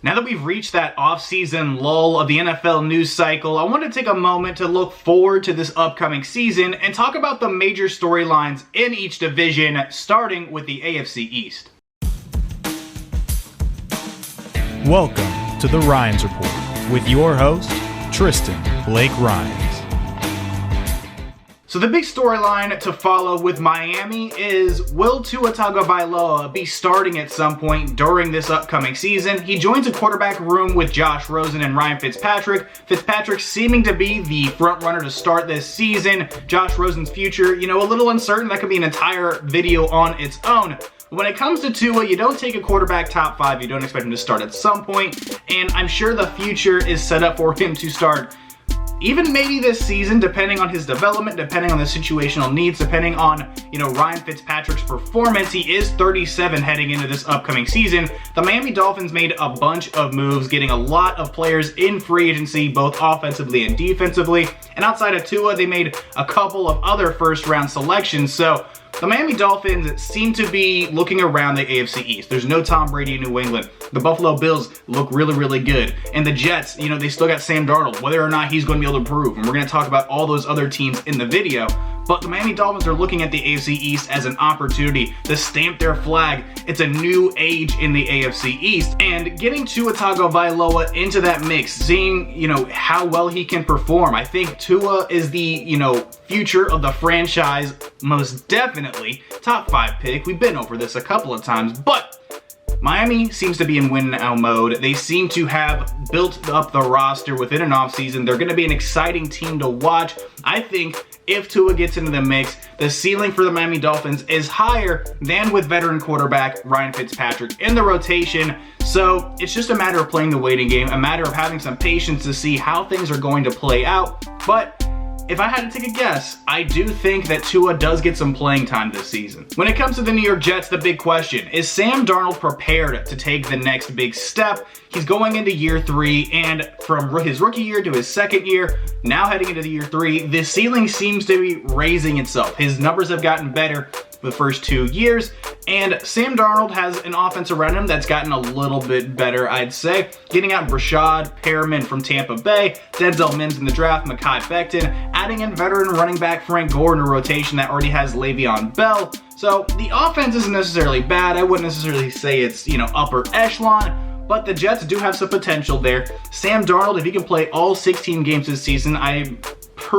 Now that we've reached that off-season lull of the NFL news cycle, I want to take a moment to look forward to this upcoming season and talk about the major storylines in each division, starting with the AFC East. Welcome to the Rines Report with your host, Tristan Blake Rines. So the big storyline to follow with Miami is, will Tua Tagovailoa be starting at some point during this upcoming season? He joins a quarterback room with Josh Rosen and Ryan Fitzpatrick. Fitzpatrick seeming to be the front runner to start this season. Josh Rosen's future, a little uncertain. That could be an entire video on its own. When it comes to Tua, you don't take a quarterback top 5. You don't expect him to start at some point. And I'm sure the future is set up for him to start even maybe this season, depending on his development, depending on the situational needs, depending on, Ryan Fitzpatrick's performance. He is 37 heading into this upcoming season. The Miami Dolphins made a bunch of moves, getting a lot of players in free agency, both offensively and defensively. And outside of Tua, they made a couple of other first-round selections. So the Miami Dolphins seem to be looking around the AFC East. There's no Tom Brady in New England. The Buffalo Bills look really, really good. And the Jets, they still got Sam Darnold, whether or not he's going to be able to prove. And we're going to talk about all those other teams in the video. But the Miami Dolphins are looking at the AFC East as an opportunity to stamp their flag. It's a new age in the AFC East. And getting Tua Tagovailoa into that mix, seeing, how well he can perform. I think Tua is the, future of the franchise, most definitely. Top 5 pick. We've been over this a couple of times, but Miami seems to be in win now mode. They seem to have built up the roster within an offseason. They're going to be an exciting team to watch. I think if Tua gets into the mix, the ceiling for the Miami Dolphins is higher than with veteran quarterback Ryan Fitzpatrick in the rotation. So it's just a matter of playing the waiting game, a matter of having some patience to see how things are going to play out. But if I had to take a guess, I do think that Tua does get some playing time this season. When it comes to the New York Jets, the big question, is Sam Darnold prepared to take the next big step? He's going into year 3, and from his rookie year to his second year, now heading into the year 3, the ceiling seems to be raising itself. His numbers have gotten better the first 2 years, and Sam Darnold has an offense around him that's gotten a little bit better, I'd say. Getting out Rashad Perriman from Tampa Bay, Denzel Mims in the draft, Mekhi Becton, adding in veteran running back Frank Gore in a rotation that already has Le'Veon Bell. So the offense isn't necessarily bad. I wouldn't necessarily say it's, upper echelon, but the Jets do have some potential there. Sam Darnold, if he can play all 16 games this season, I'm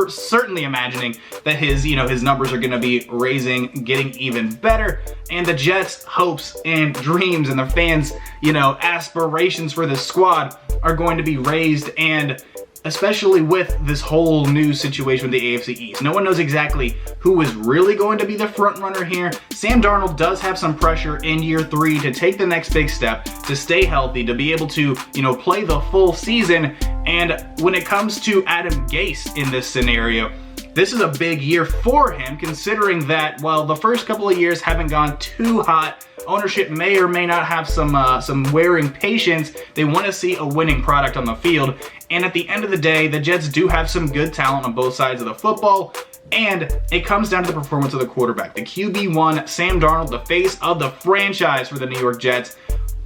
certainly imagining that his numbers are going to be getting even better. And the Jets' hopes and dreams and the fans, aspirations for this squad are going to be raised, and especially with this whole new situation with the AFC East. No one knows exactly who is really going to be the front runner here. Sam Darnold does have some pressure in year 3 to take the next big step, to stay healthy, to be able to, play the full season. And when it comes to Adam Gase in this scenario, this is a big year for him, considering that while the first couple of years haven't gone too hot, ownership may or may not have some wearing patience. They want to see a winning product on the field. And at the end of the day, the Jets do have some good talent on both sides of the football. And it comes down to the performance of the quarterback. The QB1, Sam Darnold, the face of the franchise for the New York Jets.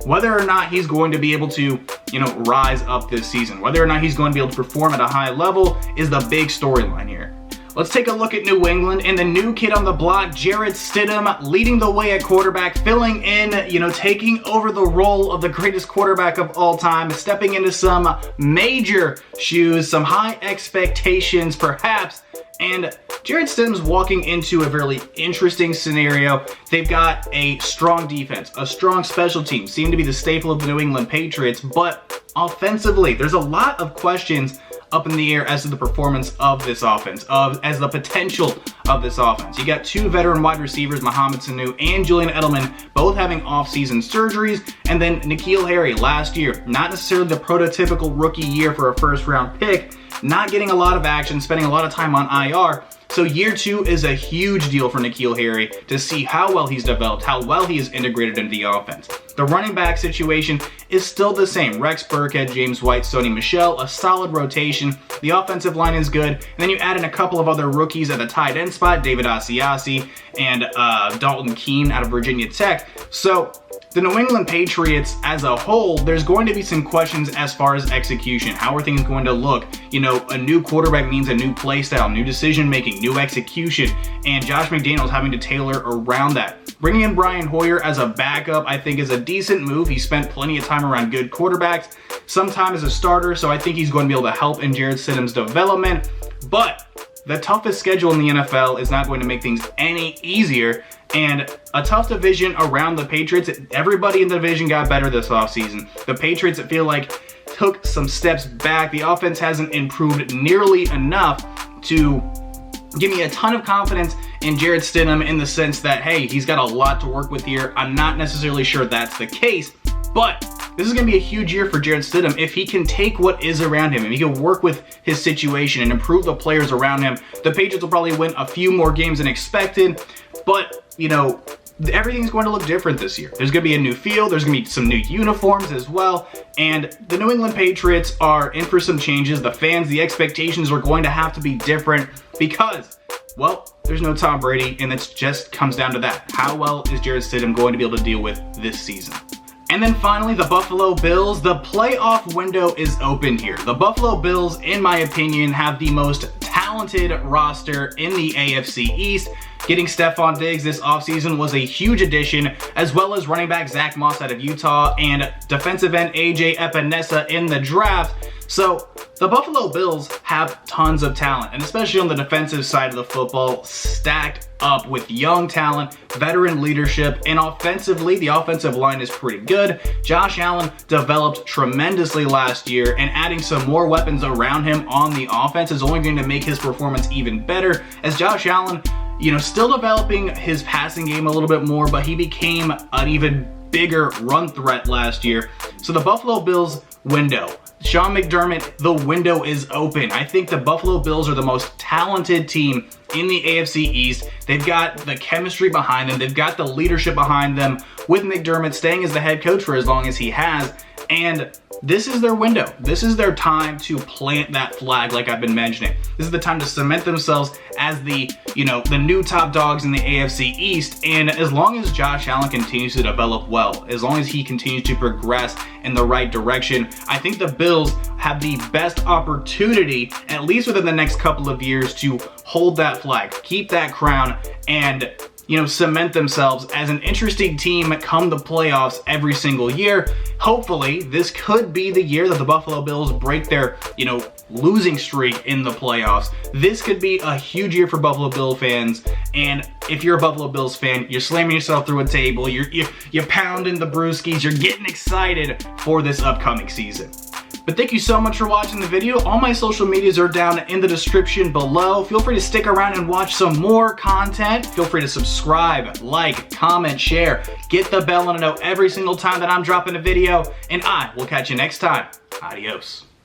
Whether or not he's going to be able to, rise up this season, whether or not he's going to be able to perform at a high level is the big storyline here. Let's take a look at New England and the new kid on the block, Jarrett Stidham, leading the way at quarterback, filling in, taking over the role of the greatest quarterback of all time, stepping into some major shoes, some high expectations perhaps. And Jarrett Stidham's walking into a very interesting scenario. They've got a strong defense, a strong special team, seem to be the staple of the New England Patriots, but offensively, there's a lot of questions up in the air as to the performance of this offense, as the potential of this offense. You got 2 veteran wide receivers, Mohamed Sanu and Julian Edelman, both having off-season surgeries, and then N'Keal Harry last year, not necessarily the prototypical rookie year for a first-round pick, not getting a lot of action, spending a lot of time on IR. So year 2 is a huge deal for N'Keal Harry to see how well he's developed, how well he is integrated into the offense. The running back situation is still the same. Rex Burkhead, James White, Sony Michel, a solid rotation. The offensive line is good. And then you add in a couple of other rookies at the tight end spot, David Asiasi and Dalton Keene out of Virginia Tech. So the New England Patriots as a whole, there's going to be some questions as far as execution. How are things going to look? You know, a new quarterback means a new play style, new decision making, new execution, and Josh McDaniels having to tailor around that. Bringing in Brian Hoyer as a backup, I think, is a decent move. He spent plenty of time around good quarterbacks, some time as a starter, so I think he's going to be able to help in Jarrett Stidham's development. But the toughest schedule in the NFL is not going to make things any easier, and a tough division around the Patriots. Everybody in the division got better this offseason. The Patriots, I feel like, took some steps back. The offense hasn't improved nearly enough to give me a ton of confidence in Jarrett Stidham in the sense that, hey, he's got a lot to work with here. I'm not necessarily sure that's the case, but this is going to be a huge year for Jarrett Stidham if he can take what is around him and he can work with his situation and improve the players around him. The Patriots will probably win a few more games than expected, but, you know, everything's going to look different this year. There's going to be a new field, there's going to be some new uniforms as well, and the New England Patriots are in for some changes. The fans, the expectations are going to have to be different because, well, there's no Tom Brady, and it just comes down to that. How well is Jarrett Stidham going to be able to deal with this season? And then finally, the Buffalo Bills. The playoff window is open here. The Buffalo Bills, in my opinion, have the most talented roster in the AFC East. Getting Stephon Diggs this offseason was a huge addition, as well as running back Zach Moss out of Utah and defensive end AJ Epinesa in the draft. So the Buffalo Bills have tons of talent, and especially on the defensive side of the football, stacked up with young talent, veteran leadership, and offensively, the offensive line is pretty good. Josh Allen developed tremendously last year, and adding some more weapons around him on the offense is only going to make his performance even better, as Josh Allen, you know, still developing his passing game a little bit more, but he became an even bigger run threat last year. So the Buffalo Bills window, Sean McDermott, the window is open. I think the Buffalo Bills are the most talented team in the AFC East. They've got the chemistry behind them. They've got the leadership behind them, with McDermott staying as the head coach for as long as he has. And this is their window. This is their time to plant that flag, like I've been mentioning. This is the time to cement themselves as the, you know, the new top dogs in the AFC East. And as long as Josh Allen continues to develop well, as long as he continues to progress in the right direction, I think the Bills have the best opportunity, at least within the next couple of years, to hold that flag, keep that crown, and, you know, cement themselves as an interesting team come the playoffs every single year. Hopefully, this could be the year that the Buffalo Bills break their, you know, losing streak in the playoffs. This could be a huge year for Buffalo Bill fans, and if you're a Buffalo Bills fan, you're slamming yourself through a table, you're pounding the brewskis, you're getting excited for this upcoming season. But thank you so much for watching the video. All my social medias are down in the description below. Feel free to stick around and watch some more content. Feel free to subscribe, like, comment, share. Get the bell on to know every single time that I'm dropping a video. And I will catch you next time. Adios.